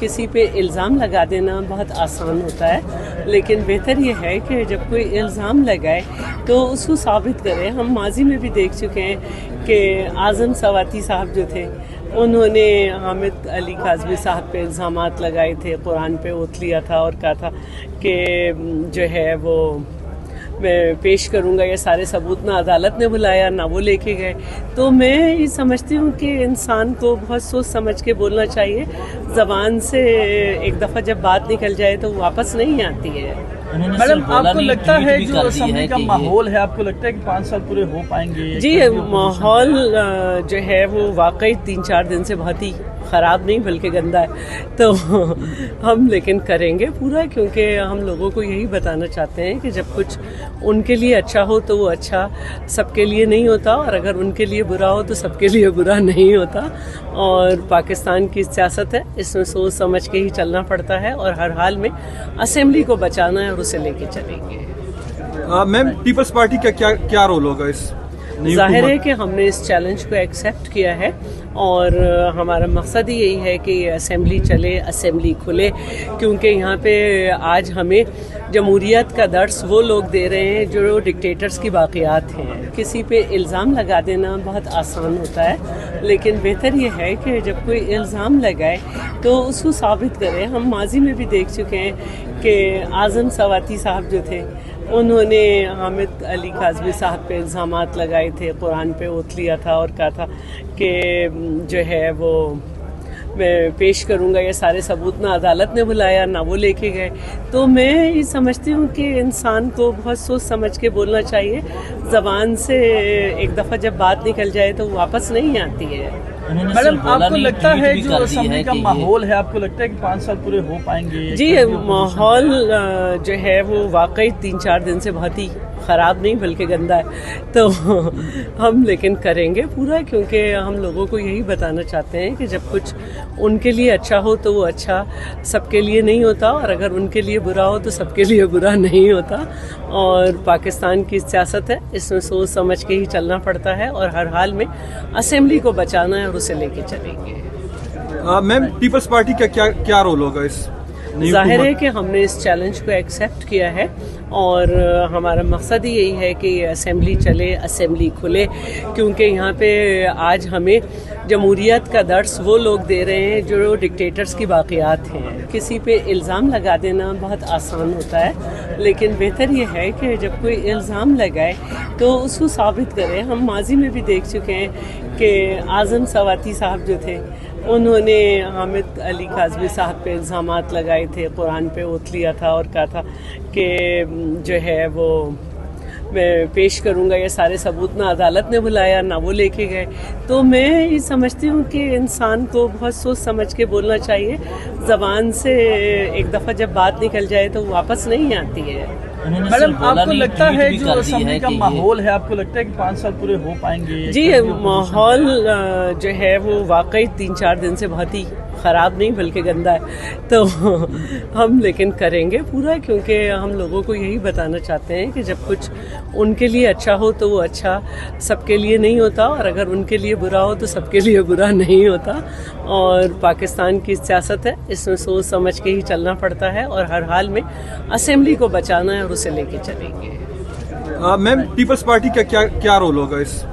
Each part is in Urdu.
کسی پہ الزام لگا دینا بہت آسان ہوتا ہے، لیکن بہتر یہ ہے کہ جب کوئی الزام لگائے تو اس کو ثابت کرے۔ ہم ماضی میں بھی دیکھ چکے ہیں کہ اعظم سواتی صاحب جو تھے، انہوں نے حامد علی کاظمی صاحب پہ الزامات لگائے تھے، قرآن پہ اوتھ لیا تھا اور کہا تھا کہ جو ہے وہ میں پیش کروں گا، یہ سارے ثبوت نہ عدالت نے بلایا نہ وہ لے کے گئے۔ تو میں یہ سمجھتی ہوں کہ انسان کو بہت سوچ سمجھ کے بولنا چاہیے۔ زبان سے ایک دفعہ جب بات نکل جائے تو واپس نہیں آتی ہے۔ میڈم، آپ کو لگتا ہے جو اسمبلی کا ماحول ہے، آپ کو لگتا ہے کہ 5 سال پورے ہو پائیں گے؟ جی، ماحول جو ہے وہ واقعی 3-4 دن سے بہت ہی خراب نہیں بلکہ گندا ہے، تو ہم لیکن کریں گے پورا، کیونکہ ہم لوگوں کو یہی بتانا چاہتے ہیں کہ جب کچھ ان کے لیے اچھا ہو تو وہ اچھا سب کے لیے نہیں ہوتا، اور اگر ان کے لیے برا ہو تو سب کے لیے برا نہیں ہوتا۔ اور پاکستان کی سیاست ہے، اس میں سوچ سمجھ کے ہی چلنا پڑتا ہے، اور ہر حال میں اسمبلی کو بچانا ہے اور اسے لے کے چلیں گے۔ میم، پیپلز پارٹی کا کیا رول ہوگا اس؟ ظاہر ہے کہ ہم نے اس چیلنج کو ایکسیپٹ کیا ہے، اور ہمارا مقصد ہی یہی ہے کہ یہ اسمبلی چلے، اسمبلی کھلے، کیونکہ یہاں پہ آج ہمیں جمہوریت کا درس وہ لوگ دے رہے ہیں جو ڈکٹیٹرز کی باقیات ہیں۔ کسی پہ الزام لگا دینا بہت آسان ہوتا ہے، لیکن بہتر یہ ہے کہ جب کوئی الزام لگائے تو اس کو ثابت کرے۔ ہم ماضی میں بھی دیکھ چکے ہیں کہ اعظم سواتی صاحب جو تھے، انہوں نے حامد علی کاظمی صاحب پہ الزامات لگائے تھے، قرآن پہ اوتھ لیا تھا اور کہا تھا کہ جو ہے وہ میں پیش کروں گا، یہ سارے ثبوت نہ عدالت نے بلایا نہ وہ لے کے گئے۔ تو میں یہ سمجھتی ہوں کہ انسان کو بہت سوچ سمجھ کے بولنا چاہیے۔ زبان سے ایک دفعہ جب بات نکل جائے تو واپس نہیں آتی ہے۔ میڈم، آپ کو لگتا ہے جو اسمبلی کا ماحول ہے، آپ کو لگتا ہے کہ 5 سال پورے ہو پائیں گے؟ جی، ماحول جو ہے وہ واقعی 3-4 دن سے بہت ہی خراب نہیں بلکہ گندا ہے، تو ہم لیکن کریں گے پورا، کیونکہ ہم لوگوں کو یہی بتانا چاہتے ہیں کہ جب کچھ ان کے لیے اچھا ہو تو وہ اچھا سب کے لیے نہیں ہوتا، اور اگر ان کے لیے برا ہو تو سب کے لیے برا نہیں ہوتا۔ اور پاکستان کی سیاست ہے، اس میں سوچ سمجھ کے ہی چلنا پڑتا ہے، اور ہر حال میں اسمبلی کو بچانا ہے اور اسے لے کے چلیں گے۔ میم، پیپلز پارٹی کا کیا رول ہوگا اس؟ ظاہر ہے کہ ہم نے اس چیلنج کو ایکسیپٹ کیا ہے، اور ہمارا مقصد ہی یہی ہے کہ یہ اسمبلی چلے، اسمبلی کھلے، کیونکہ یہاں پہ آج ہمیں جمہوریت کا درس وہ لوگ دے رہے ہیں جو ڈکٹیٹرز کی باقیات ہیں۔ کسی پہ الزام لگا دینا بہت آسان ہوتا ہے، لیکن بہتر یہ ہے کہ جب کوئی الزام لگائے تو اس کو ثابت کرے۔ ہم ماضی میں بھی دیکھ چکے ہیں کہ اعظم سواتی صاحب جو تھے، انہوں نے حامد علی کاظمی صاحب پہ الزامات لگائے تھے، قرآن پہ اوتھ لیا تھا اور کہا تھا کہ جو ہے وہ میں پیش کروں گا، یہ سارے ثبوت نہ عدالت نے بلایا نہ وہ لے کے گئے۔ تو میں یہ سمجھتی ہوں کہ انسان کو بہت سوچ سمجھ کے بولنا چاہیے۔ زبان سے ایک دفعہ جب بات نکل جائے تو واپس نہیں آتی ہے۔ میڈم، آپ کو لگتا ہے جو اسمبلی کا ماحول ہے، آپ کو لگتا ہے کہ 5 سال پورے ہو پائیں گے؟ جی، ماحول جو ہے وہ واقعی 3-4 دن سے بہت ہی خراب نہیں بلکہ گندا ہے، تو ہم لیکن کریں گے پورا، کیونکہ ہم لوگوں کو یہی بتانا چاہتے ہیں کہ جب کچھ ان کے لیے اچھا ہو تو وہ اچھا سب کے لیے نہیں ہوتا، اور اگر ان کے لیے برا ہو تو سب کے لیے برا نہیں ہوتا۔ اور پاکستان کی سیاست ہے، اس میں سوچ سمجھ کے ہی چلنا پڑتا ہے، اور ہر حال میں اسمبلی کو بچانا ہے اور اسے لے کے چلیں گے۔ میم، پیپلز پارٹی کا کیا رول ہوگا اس؟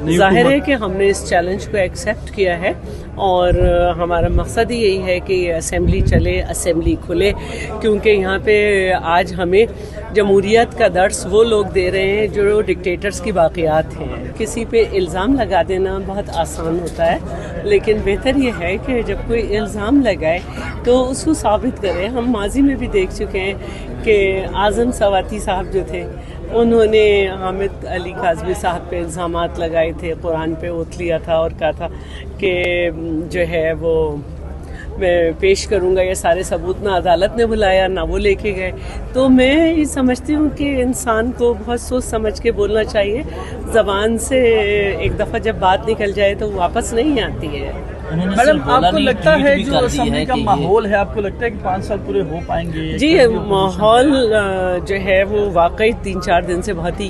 ظاہر ہے کہ ہم نے اس چیلنج کو ایکسیپٹ کیا ہے، اور ہمارا مقصد ہی یہی ہے کہ یہ اسمبلی چلے، اسمبلی کھلے، کیونکہ یہاں پہ آج ہمیں جمہوریت کا درس وہ لوگ دے رہے ہیں جو ڈکٹیٹرز کی باقیات ہیں۔ کسی پہ الزام لگا دینا بہت آسان ہوتا ہے، لیکن بہتر یہ ہے کہ جب کوئی الزام لگائے تو اس کو ثابت کرے۔ ہم ماضی میں بھی دیکھ چکے ہیں کہ اعظم سواتی صاحب جو تھے، انہوں نے حامد علی کاظمی صاحب پہ الزامات لگائے تھے، قرآن پہ اوتھ لیا تھا اور کہا تھا کہ جو ہے وہ میں پیش کروں گا، یہ سارے ثبوت نہ عدالت نے بلایا نہ وہ لے کے گئے۔ تو میں یہ سمجھتی ہوں کہ انسان کو بہت سوچ سمجھ کے بولنا چاہیے۔ زبان سے ایک دفعہ جب بات نکل جائے تو واپس نہیں آتی ہے۔ میڈم، آپ کو لگتا ہے جو اسمبلی کا ماحول ہے، آپ کو لگتا ہے کہ 5 سال پورے ہو پائیں گے؟ جی، ماحول جو ہے وہ واقعی 3-4 دن سے بہت ہی